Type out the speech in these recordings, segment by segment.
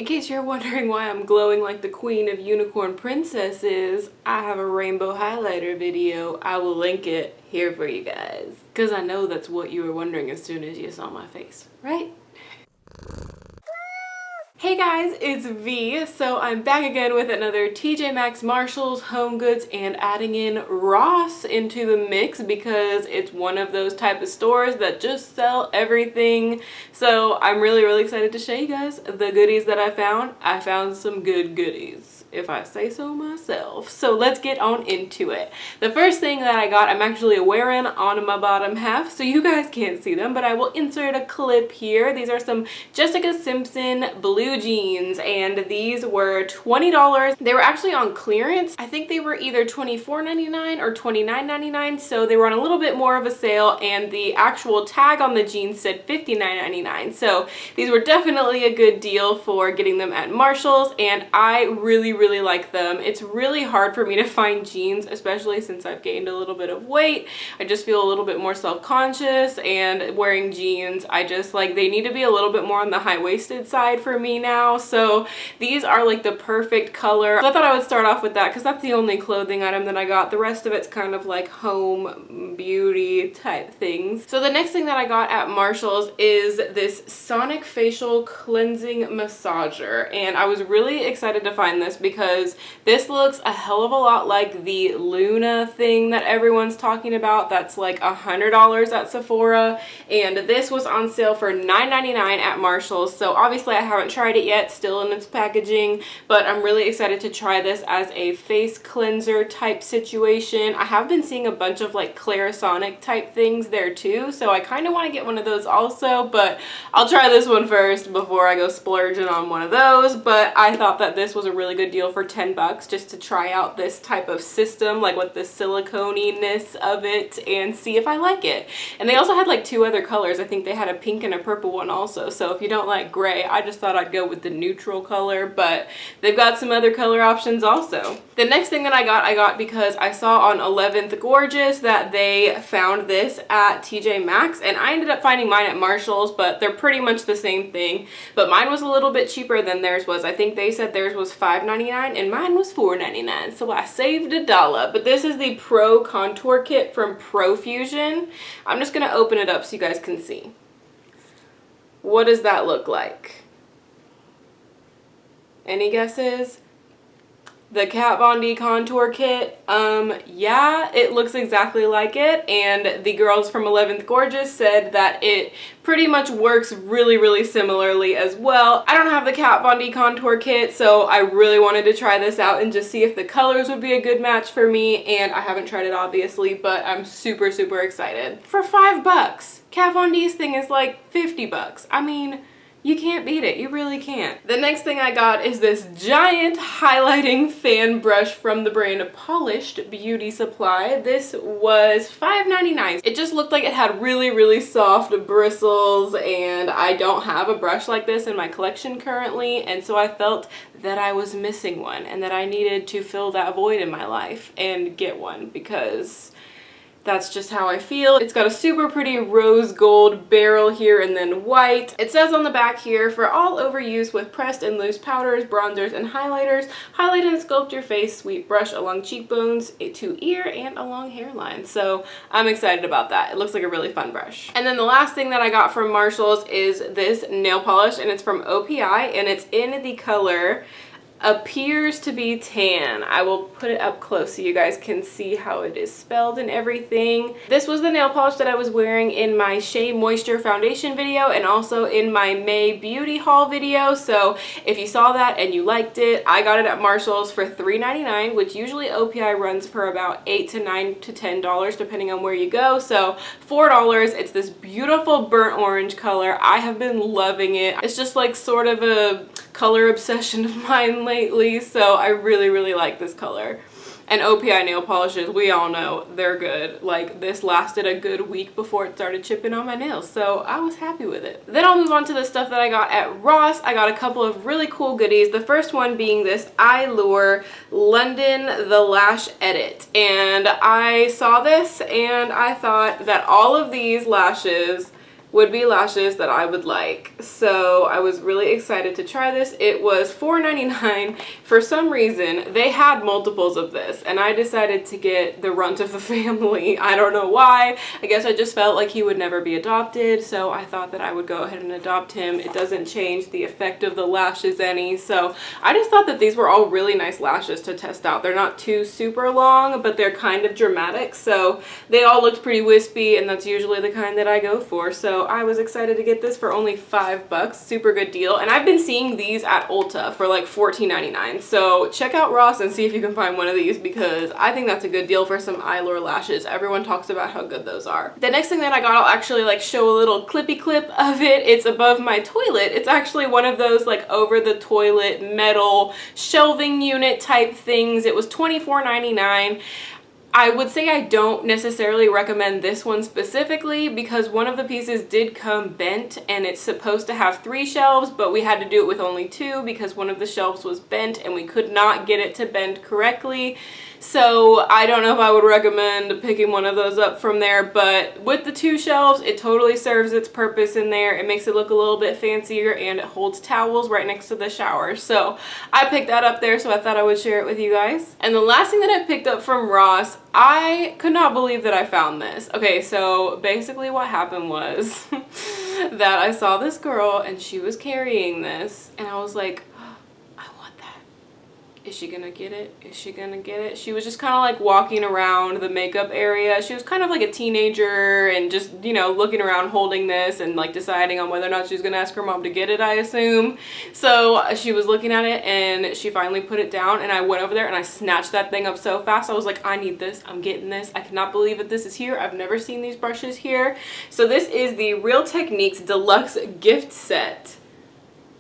In case you're wondering why I'm glowing like the queen of unicorn princesses, I have a rainbow highlighter video. I will link it here for you guys. Because I know that's what you were wondering as soon as you saw my face, right? Hey guys, it's V. So I'm back again with another Tjmaxx, Marshalls, Homegoods, and adding in Ross into the mix because it's one of those type of stores that just sell everything. So I'm really excited to show you guys the goodies that I found. I found some good goodies, if I say so myself. So let's get on into it. The first thing that I got, I'm actually wearing on my bottom half, so you guys can't see them, but I will insert a clip here. These are some Jessica Simpson blue jeans, and these were $20. They were actually on clearance. I think they were either $24.99 or $29.99, so they were on a little bit more of a sale, and the actual tag on the jeans said $59.99. So these were definitely a good deal for getting them at Marshalls, and I really like them. It's really hard for me to find jeans, especially since I've gained a little bit of weight. I just feel a little bit more self-conscious, and wearing jeans, I just like, they need to be a little bit more on the high-waisted side for me now. So these are like the perfect color. So I thought I would start off with that because that's the only clothing item that I got. The rest of it's kind of like home beauty type things. So the next thing that I got at Marshalls is this Sonic facial cleansing massager, and I was really excited to find this because this looks a hell of a lot like the Luna thing that everyone's talking about. That's like $100 at Sephora, and this was on sale for $9.99 at Marshalls. So obviously I haven't tried it yet, still in its packaging, but I'm really excited to try this as a face cleanser type situation. I have been seeing a bunch of like Clarisonic type things there too, so I kind of want to get one of those also, but I'll try this one first before I go splurging on one of those. But I thought that this was a really good deal for 10 bucks just to try out this type of system, like with the silicone-ness of it, and see if I like it. And they also had like two other colors. I think they had a pink and a purple one also, so if you don't like gray, I just thought I'd go with the neutral color, but they've got some other color options also. The next thing that I got because I saw on 11th Gorgeous that they found this at Tjmaxx, and I ended up finding mine at Marshalls, but they're pretty much the same thing, but mine was a little bit cheaper than theirs was. I think they said theirs was $5.99 and mine was $4.99, so I saved $1. But this is the Pro Contour Kit from Profusion. I'm just gonna open it up so you guys can see. What does that look like? Any guesses? The Kat Von D Contour Kit, yeah, it looks exactly like it, and the girls from 11th Gorgeous said that it pretty much works really similarly as well. I don't have the Kat Von D Contour Kit, so I really wanted to try this out and just see if the colors would be a good match for me, and I haven't tried it obviously, but I'm super excited. For 5 bucks, Kat Von D's thing is like 50 bucks. I mean, you can't beat it. You really can't. The next thing I got is this giant highlighting fan brush from the brand Polished Beauty Supply. This was $5.99. It just looked like it had really soft bristles, and I don't have a brush like this in my collection currently, and so I felt that I was missing one and that I needed to fill that void in my life and get one because that's just how I feel. It's got a super pretty rose gold barrel here and then white. It says on the back here, for all over use with pressed and loose powders, bronzers, and highlighters, highlight and sculpt your face, sweet brush along cheekbones to ear and along hairline. So I'm excited about that. It looks like a really fun brush. And then the last thing that I got from Marshalls is this nail polish, and it's from OPI, and it's in the color Appears to be Tan. I will put it up close so you guys can see how it is spelled and everything. This was the nail polish that I was wearing in my Shea Moisture foundation video and also in my May beauty haul video. So if you saw that and you liked it, I got it at Marshalls for $3.99, which usually OPI runs for about $8 to $9 to $10 depending on where you go. So $4. It's this beautiful burnt orange color. I have been loving it. It's just like sort of a color obsession of mine lately, so I really like this color. And OPI nail polishes, we all know they're good. Like, this lasted a good week before it started chipping on my nails, so I was happy with it. Then I'll move on to the stuff that I got at Ross. I got a couple of really cool goodies. The first one being this Eyelure London The Lash Edit. And I saw this and I thought that all of these lashes would-be lashes that I would like. So I was really excited to try this. It was $4.99. For some reason, they had multiples of this, and I decided to get the runt of the family. I don't know why. I guess I just felt like he would never be adopted, so I thought that I would go ahead and adopt him. It doesn't change the effect of the lashes any, so I just thought that these were all really nice lashes to test out. They're not too super long, but they're kind of dramatic, so they all looked pretty wispy, and that's usually the kind that I go for. So I was excited to get this for only $5. Super good deal. And I've been seeing these at Ulta for like $14.99. So check out Ross and see if you can find one of these, because I think that's a good deal for some Eyelure lashes. Everyone talks about how good those are. The next thing that I got, I'll actually like show a little clippy clip of it. It's above my toilet. It's actually one of those like over the toilet metal shelving unit type things. It was $24.99. I would say I don't necessarily recommend this one specifically, because one of the pieces did come bent, and it's supposed to have 3 shelves, but we had to do it with only 2 because one of the shelves was bent and we could not get it to bend correctly. So I don't know if I would recommend picking one of those up from there, but with the 2 shelves, it totally serves its purpose in there. It makes it look a little bit fancier, and it holds towels right next to the shower. So I picked that up there, so I thought I would share it with you guys. And the last thing that I picked up from Ross, I could not believe that I found this. Okay, so basically what happened was that I saw this girl and she was carrying this, and I was like, is she gonna get it? Is she gonna get it? She was just kind of like walking around the makeup area. She was kind of like a teenager and just, you know, looking around holding this and like deciding on whether or not she was gonna ask her mom to get it, I assume. So she was looking at it and she finally put it down, and I went over there and I snatched that thing up so fast. I was like, I need this. I'm getting this. I cannot believe that this is here. I've never seen these brushes here. So this is the Real Techniques Deluxe gift set.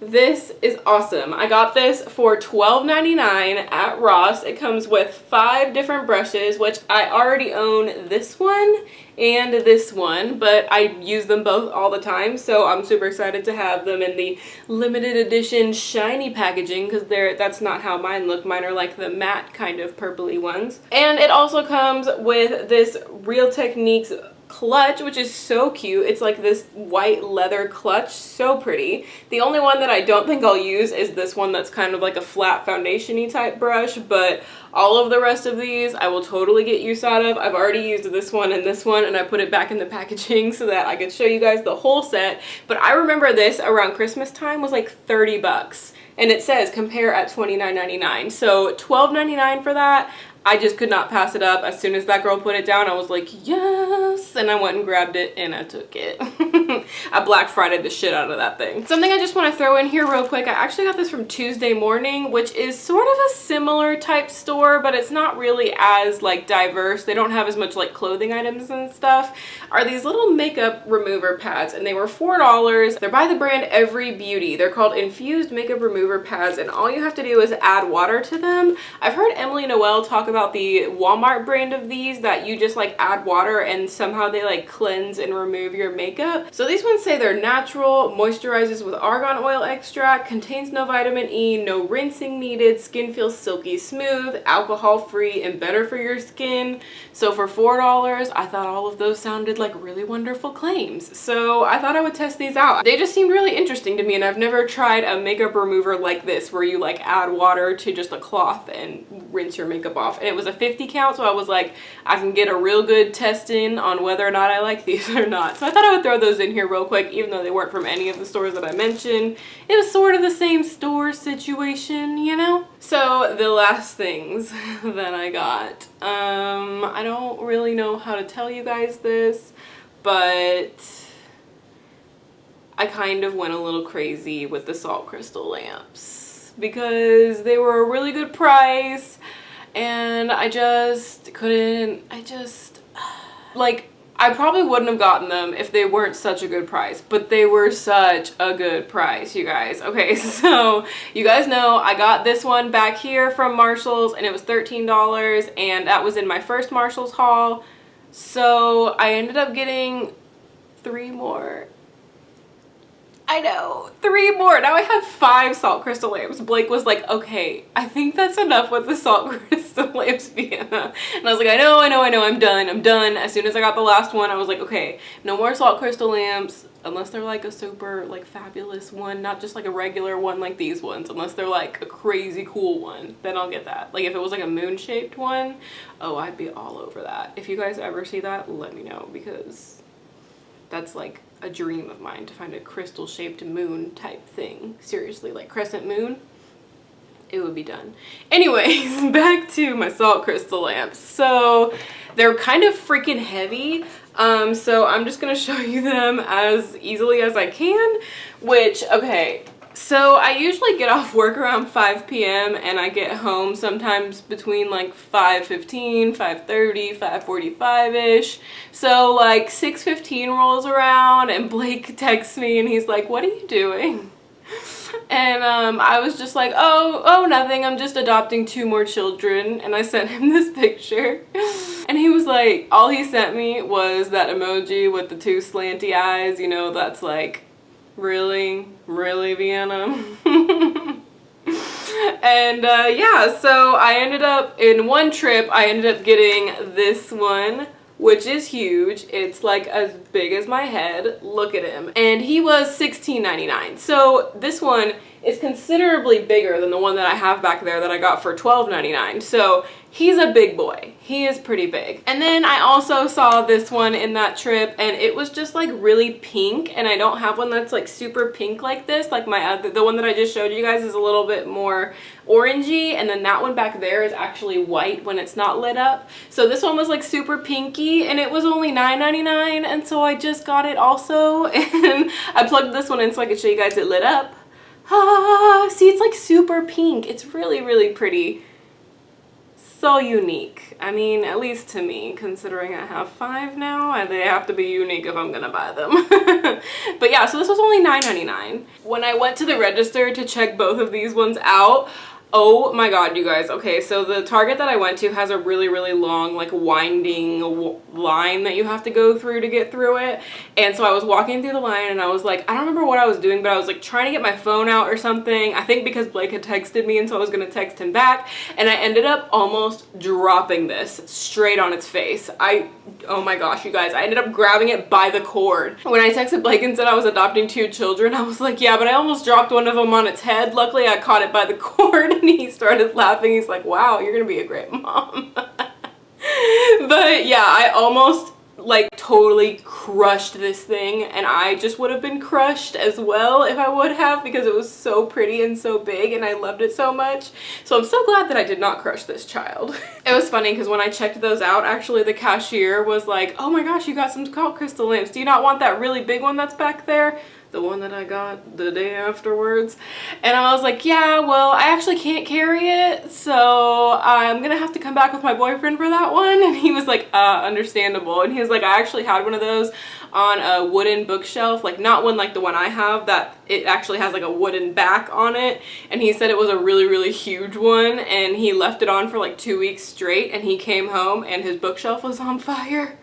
This is awesome. I got this for $12.99 at Ross. It comes with 5 different brushes, which I already own this one and this one, but I use them both all the time, so I'm super excited to have them in the limited edition shiny packaging, because that's not how mine look. Mine are like the matte kind of purpley ones. And it also comes with this Real Techniques clutch, which is so cute. It's like this white leather clutch, so pretty. The only one that I don't think I'll use is this one that's kind of like a flat foundation-y type brush, but all of the rest of these I will totally get use out of. I've already used this one, and I put it back in the packaging so that I could show you guys the whole set. But I remember this around Christmas time was like $30, and it says compare at $29.99. So $12.99 for that. I just could not pass it up. As soon as that girl put it down, I was like, yes, and I went and grabbed it and I took it. I Black Friday'd the shit out of that thing. Something I just want to throw in here real quick, I actually got this from Tuesday Morning, which is sort of a similar type store, but it's not really as like diverse. They don't have as much like clothing items and stuff. Are these little makeup remover pads, and they were $4. They're by the brand Every Beauty. They're called Infused Makeup Remover Pads, and all you have to do is add water to them. I've heard Emily Noel talk about the Walmart brand of these, that you just like add water and somehow they like cleanse and remove your makeup. So these ones say they're natural, moisturizes with argan oil extract, contains no vitamin E, no rinsing needed, skin feels silky smooth, alcohol free, and better for your skin. So for $4, I thought all of those sounded like really wonderful claims. So I thought I would test these out. They just seemed really interesting to me, and I've never tried a makeup remover like this where you like add water to just a cloth and rinse your makeup off. And it was a 50 count, so I was like, I can get a real good test in on whether or not I like these or not. So I thought I would throw those in here real quick, even though they weren't from any of the stores that I mentioned. It was sort of the same store situation, you know? So the last things that I got, I don't really know how to tell you guys this, but I kind of went a little crazy with the salt crystal lamps because they were a really good price. And I just couldn't, like, I probably wouldn't have gotten them if they weren't such a good price, but they were such a good price, you guys. Okay, so you guys know I got this one back here from Marshall's, and it was $13, and that was in my first Marshall's haul. So I ended up getting 3 more. I know, 3 more. Now I have 5 salt crystal lamps. Blake was like, okay, I think that's enough with the salt crystal lamps, Vienna. And I was like, I know, I'm done. As soon as I got the last one, I was like, okay, no more salt crystal lamps. Unless they're like a super like fabulous one, not just like a regular one like these ones, unless they're like a crazy cool one, then I'll get that. Like if it was like a moon shaped one, oh, I'd be all over that. If you guys ever see that, let me know, because that's like a dream of mine, to find a crystal shaped moon type thing. Seriously, like crescent moon, it would be done. Anyways, back to my salt crystal lamps. So they're kind of freaking heavy. So I'm just gonna show you them as easily as I can, which, okay, so I usually get off work around 5 p.m. and I get home sometimes between like 5:15, 5:30, 5:45-ish. So like 6:15 rolls around and Blake texts me and he's like, "What are you doing?" And I was just like, oh, nothing, I'm just adopting 2 more children. And I sent him this picture. And he was like, all he sent me was that emoji with the 2 slanty eyes. You know, that's like, really, Vienna? And yeah, so I ended up, in one trip, I ended up getting this one, which is huge. It's like as big as my head. Look at him. And he was $16.99. So this one is considerably bigger than the one that I have back there that I got for $12.99. So he's a big boy. He is pretty big. And then I also saw this one in that trip, and it was just like really pink, and I don't have one that's like super pink like this. Like my other, the one that I just showed you guys is a little bit more orangey, and then that one back there is actually white when it's not lit up. So this one was like super pinky, and it was only $9.99, and so I just got it also. And I plugged this one in so I could show you guys it lit up. Ah, see, it's like super pink. It's really, really pretty. So unique. I mean, at least to me, considering I have 5 now, they have to be unique if I'm gonna buy them. But yeah, so this was only $9.99. When I went to the register to check both of these ones out, oh my god, you guys. Okay, so the Target that I went to has a really, really long, like, winding line that you have to go through to get through it. And so I was walking through the line and I was like, I don't remember what I was doing, but I was like trying to get my phone out or something. I think because Blake had texted me, and so I was gonna text him back. And I ended up almost dropping this straight on its face. Oh my gosh, you guys, I ended up grabbing it by the cord. When I texted Blake and said I was adopting 2 children, I was like, yeah, but I almost dropped one of them on its head. Luckily, I caught it by the cord. And he started laughing. He's like, wow, you're gonna be a great mom. But yeah, I almost like totally crushed this thing, and I just would have been crushed as well if I would have, because it was so pretty and so big and I loved it so much. So I'm so glad that I did not crush this child. It was funny because when I checked those out, actually the cashier was like, oh my gosh, you got some salt crystal lamps. Do you not want that really big one that's back there? The one that I got the day afterwards. And I was like, yeah, well, I actually can't carry it, so I'm gonna have to come back with my boyfriend for that one. And he was like, understandable. And he was like, I actually had one of those on a wooden bookshelf, like not one like the one I have that it actually has like a wooden back on it. And he said it was a really, really huge one, and he left it on for like 2 weeks straight, and he came home and his bookshelf was on fire.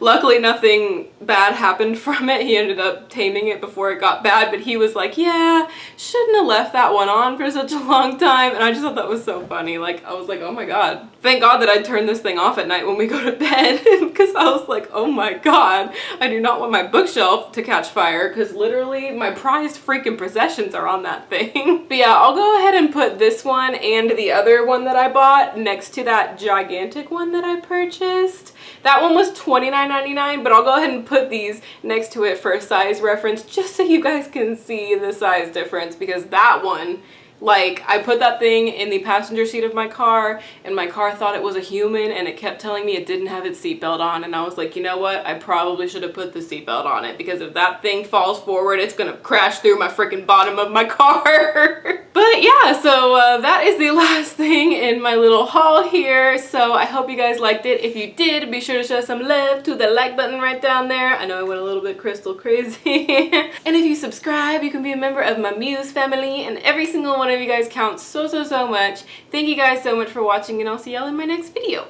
Luckily, nothing bad happened from it. He ended up taming it before it got bad, but he was like, yeah, shouldn't have left that one on for such a long time. And I just thought that was so funny. Like, I was like, oh my god. Thank God that I turned this thing off at night when we go to bed, because I was like, oh my god, I do not want my bookshelf to catch fire, because literally my prized freaking possessions are on that thing. But yeah, I'll go ahead and put this one and the other one that I bought next to that gigantic one that I purchased. That one was $29.99, but I'll go ahead and put these next to it for a size reference, just so you guys can see the size difference, because that one, like, I put that thing in the passenger seat of my car, and my car thought it was a human, and it kept telling me it didn't have its seatbelt on, and I was like, you know what, I probably should have put the seatbelt on it, because if that thing falls forward, it's gonna crash through my freaking bottom of my car. But yeah, so that is the last thing in my little haul here. So I hope you guys liked it. If you did, be sure to show some love to the like button right down there. I know I went a little bit crystal crazy. And if you subscribe, you can be a member of my Muse family, and every single one of you guys counts so, so, so much. Thank you guys so much for watching, and I'll see y'all in my next video.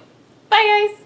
Bye guys!